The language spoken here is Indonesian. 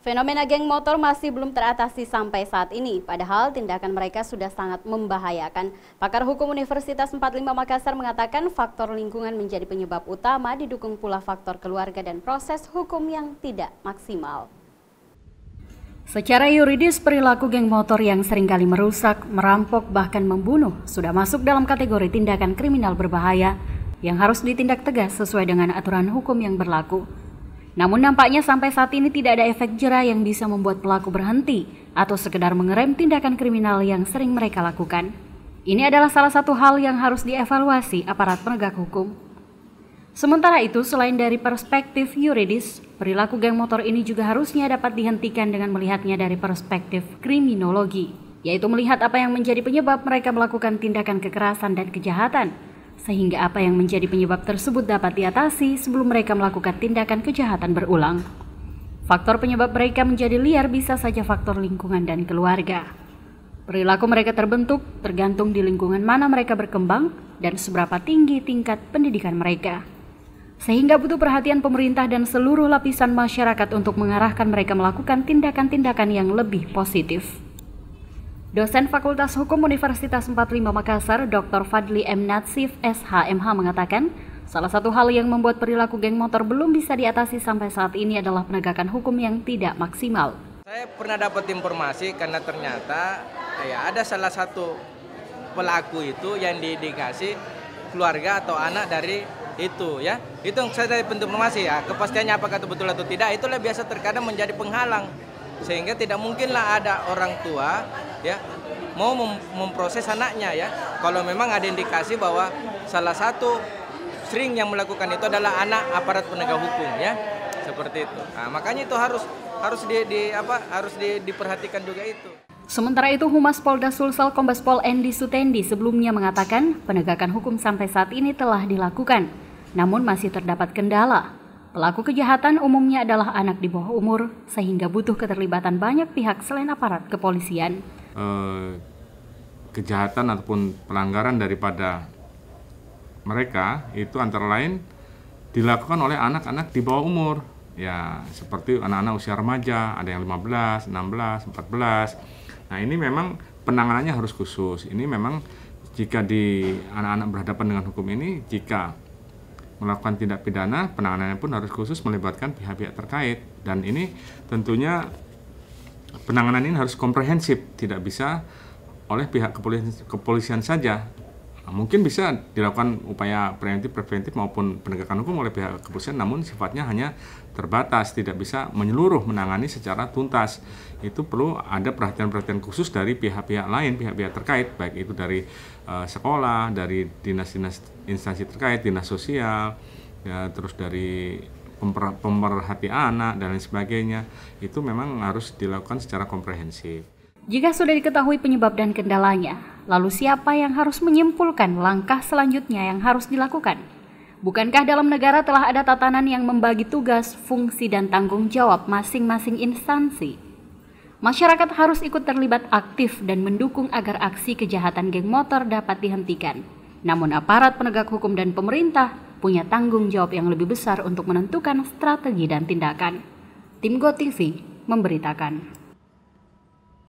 Fenomena geng motor masih belum teratasi sampai saat ini, padahal tindakan mereka sudah sangat membahayakan. Pakar Hukum Universitas 45 Makassar mengatakan faktor lingkungan menjadi penyebab utama, didukung pula faktor keluarga dan proses hukum yang tidak maksimal. Secara yuridis, perilaku geng motor yang seringkali merusak, merampok, bahkan membunuh sudah masuk dalam kategori tindakan kriminal berbahaya yang harus ditindak tegas sesuai dengan aturan hukum yang berlaku. Namun nampaknya sampai saat ini tidak ada efek jera yang bisa membuat pelaku berhenti atau sekedar mengerem tindakan kriminal yang sering mereka lakukan. Ini adalah salah satu hal yang harus dievaluasi aparat penegak hukum. Sementara itu, selain dari perspektif yuridis, perilaku geng motor ini juga harusnya dapat dihentikan dengan melihatnya dari perspektif kriminologi, yaitu melihat apa yang menjadi penyebab mereka melakukan tindakan kekerasan dan kejahatan, sehingga apa yang menjadi penyebab tersebut dapat diatasi sebelum mereka melakukan tindakan kejahatan berulang. Faktor penyebab mereka menjadi liar bisa saja faktor lingkungan dan keluarga. Perilaku mereka terbentuk tergantung di lingkungan mana mereka berkembang dan seberapa tinggi tingkat pendidikan mereka. Sehingga butuh perhatian pemerintah dan seluruh lapisan masyarakat untuk mengarahkan mereka melakukan tindakan-tindakan yang lebih positif. Dosen Fakultas Hukum Universitas 45 Makassar, Dr. Fadli M. Natsif, SHMH mengatakan, salah satu hal yang membuat perilaku geng motor belum bisa diatasi sampai saat ini adalah penegakan hukum yang tidak maksimal. Saya pernah dapat informasi karena ternyata ada salah satu pelaku itu yang diindikasi keluarga atau anak dari itu ya. Itu yang saya dapat informasi ya. Kepastiannya apakah itu betul atau tidak, itulah biasa terkadang menjadi penghalang. Sehingga tidak mungkinlah ada orang tua ya mau memproses anaknya ya kalau memang ada indikasi bahwa salah satu sering yang melakukan itu adalah anak aparat penegak hukum ya, seperti itu. Nah, makanya itu harus diperhatikan juga itu. Sementara itu, Humas Polda Sulsel Kombes Pol Endi Sutendi sebelumnya mengatakan penegakan hukum sampai saat ini telah dilakukan, namun masih terdapat kendala. Pelaku kejahatan umumnya adalah anak di bawah umur, sehingga butuh keterlibatan banyak pihak selain aparat kepolisian. Kejahatan ataupun pelanggaran daripada mereka itu antara lain dilakukan oleh anak-anak di bawah umur. Ya, seperti anak-anak usia remaja, ada yang 15, 16, 14. Nah, ini memang penanganannya harus khusus. Ini memang jika di anak-anak berhadapan dengan hukum ini, jika melakukan tindak pidana, penanganannya pun harus khusus melibatkan pihak-pihak terkait. Dan ini tentunya penanganan ini harus komprehensif, tidak bisa oleh pihak kepolisian saja. Nah, mungkin bisa dilakukan upaya preventif maupun penegakan hukum oleh pihak kepolisian, namun sifatnya hanya terbatas, tidak bisa menyeluruh menangani secara tuntas. Itu perlu ada perhatian-perhatian khusus dari pihak-pihak lain, pihak-pihak terkait, baik itu dari sekolah, dari dinas-dinas instansi terkait, dinas sosial, ya, terus dari pemerhati anak dan lain sebagainya. Itu memang harus dilakukan secara komprehensif. Jika sudah diketahui penyebab dan kendalanya, lalu siapa yang harus menyimpulkan langkah selanjutnya yang harus dilakukan? Bukankah dalam negara telah ada tatanan yang membagi tugas, fungsi, dan tanggung jawab masing-masing instansi? Masyarakat harus ikut terlibat aktif dan mendukung agar aksi kejahatan geng motor dapat dihentikan. Namun aparat penegak hukum dan pemerintah punya tanggung jawab yang lebih besar untuk menentukan strategi dan tindakan. Tim GoTV memberitakan.